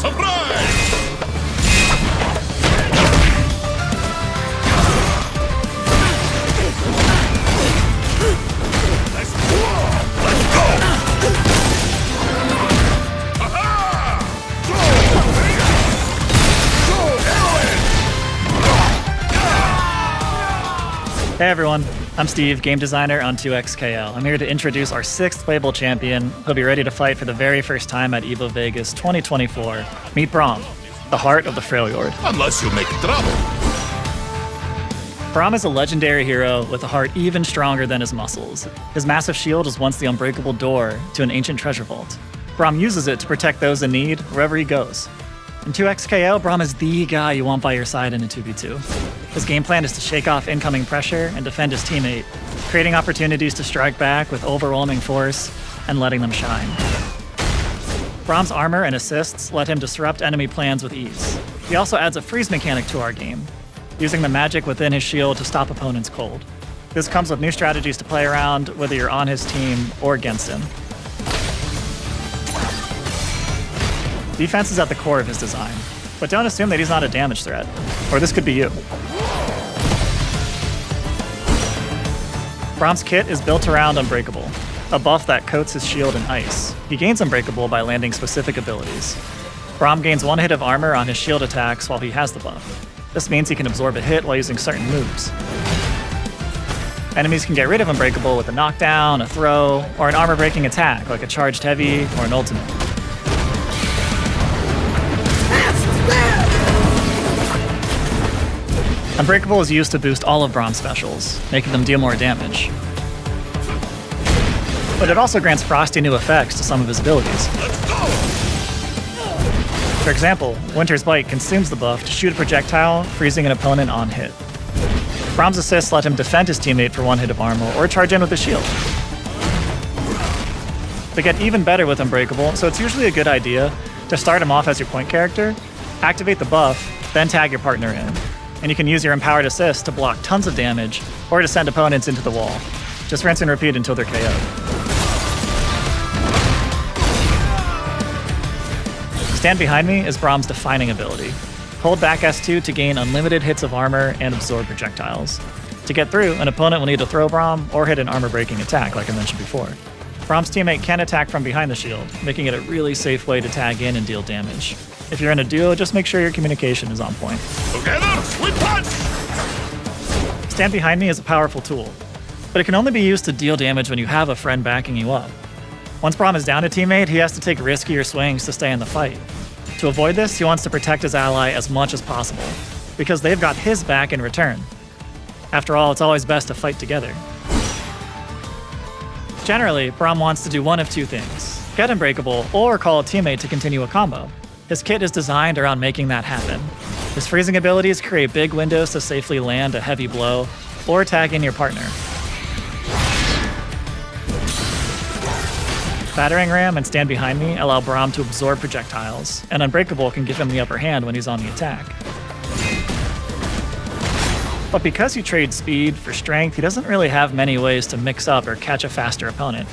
Surprise! Hey everyone, I'm Steve, game designer on 2XKL. I'm here to introduce our 6th playable champion who'll be ready to fight for the very first time at EVO Vegas 2024. Meet Braum, the heart of the Freljord. Unless you make trouble. Braum is a legendary hero with a heart even stronger than his muscles. His massive shield is once the unbreakable door to an ancient treasure vault. Braum uses it to protect those in need wherever he goes. In 2XKL, Braum is the guy you want by your side in a 2v2. His game plan is to shake off incoming pressure and defend his teammate, creating opportunities to strike back with overwhelming force and letting them shine. Braum's armor and assists let him disrupt enemy plans with ease. He also adds a freeze mechanic to our game, using the magic within his shield to stop opponents cold. This comes with new strategies to play around, whether you're on his team or against him. Defense is at the core of his design, but don't assume that he's not a damage threat, or this could be you. Braum's kit is built around Unbreakable, a buff that coats his shield in ice. He gains Unbreakable by landing specific abilities. Braum gains 1 hit of armor on his shield attacks while he has the buff. This means he can absorb a hit while using certain moves. Enemies can get rid of Unbreakable with a knockdown, a throw, or an armor-breaking attack like a charged heavy or an ultimate. Unbreakable is used to boost all of Braum's specials, making them deal more damage. But it also grants frosty new effects to some of his abilities. For example, Winter's Bite consumes the buff to shoot a projectile, freezing an opponent on hit. Braum's assists let him defend his teammate for 1 hit of armor or charge in with a shield. They get even better with Unbreakable, so it's usually a good idea to start him off as your point character, activate the buff, then tag your partner in. And you can use your empowered assist to block tons of damage or to send opponents into the wall. Just rinse and repeat until they're KO'd. Stand Behind Me is Braum's defining ability. Hold back S2 to gain unlimited hits of armor and absorb projectiles. To get through, an opponent will need to throw Braum or hit an armor-breaking attack like I mentioned before. Braum's teammate can attack from behind the shield, making it a really safe way to tag in and deal damage. If you're in a duo, just make sure your communication is on point. Together, we punch! Stand Behind Me is a powerful tool, but it can only be used to deal damage when you have a friend backing you up. Once Braum is down a teammate, he has to take riskier swings to stay in the fight. To avoid this, he wants to protect his ally as much as possible, because they've got his back in return. After all, it's always best to fight together. Generally, Braum wants to do one of 2 things: get Unbreakable or call a teammate to continue a combo. His kit is designed around making that happen. His freezing abilities create big windows to safely land a heavy blow or tag in your partner. Battering Ram and Stand Behind Me allow Braum to absorb projectiles, and Unbreakable can give him the upper hand when he's on the attack. But because you trade speed for strength, he doesn't really have many ways to mix up or catch a faster opponent.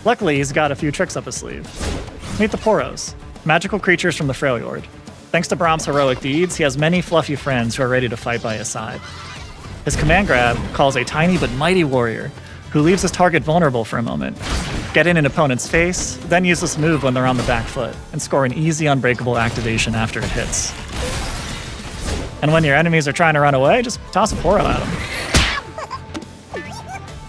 Luckily, he's got a few tricks up his sleeve. Meet the Poros, magical creatures from the Freljord. Thanks to Braum's heroic deeds, he has many fluffy friends who are ready to fight by his side. His command grab calls a tiny but mighty warrior, who leaves his target vulnerable for a moment. Get in an opponent's face, then use this move when they're on the back foot, and score an easy Unbreakable activation after it hits. And when your enemies are trying to run away, just toss a Poro at them.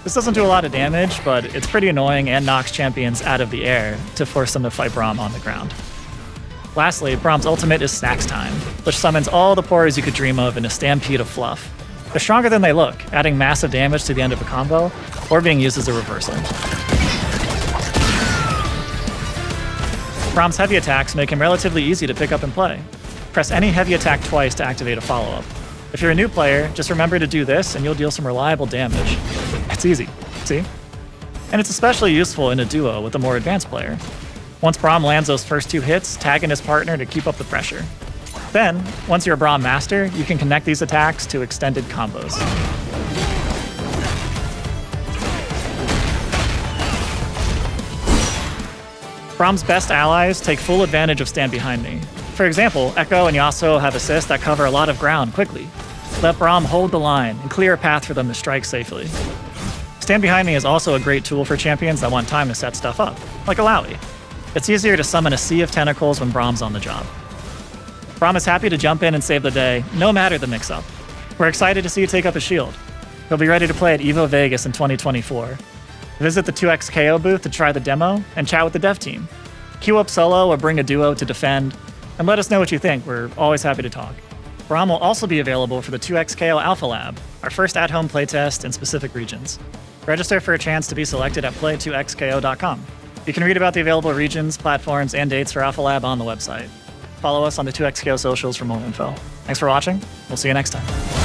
This doesn't do a lot of damage, but it's pretty annoying and knocks champions out of the air to force them to fight Braum on the ground. Lastly, Braum's ultimate is Snacks Time, which summons all the Poros you could dream of in a stampede of fluff. They're stronger than they look, adding massive damage to the end of a combo, or being used as a reversal. Braum's heavy attacks make him relatively easy to pick up and play. Press any heavy attack twice to activate a follow-up. If you're a new player, just remember to do this and you'll deal some reliable damage. It's easy, see? And it's especially useful in a duo with a more advanced player. Once Braum lands those first 2 hits, tag in his partner to keep up the pressure. Then, once you're a Braum master, you can connect these attacks to extended combos. Braum's best allies take full advantage of Stand Behind Me. For example, Echo and Yasuo have assists that cover a lot of ground quickly. Let Braum hold the line and clear a path for them to strike safely. Stand Behind Me is also a great tool for champions that want time to set stuff up, like Alawi. It's easier to summon a sea of tentacles when Braum's on the job. Braum is happy to jump in and save the day, no matter the mix-up. We're excited to see you take up a shield. He'll be ready to play at EVO Vegas in 2024. Visit the 2xKO booth to try the demo and chat with the dev team. Queue up solo or bring a duo to defend, and let us know what you think. We're always happy to talk. Braum will also be available for the 2xKO Alpha Lab, our first at-home playtest in specific regions. Register for a chance to be selected at play2xko.com. You can read about the available regions, platforms, and dates for Alpha Lab on the website. Follow us on the 2xKO socials for more info. Thanks for watching. We'll see you next time.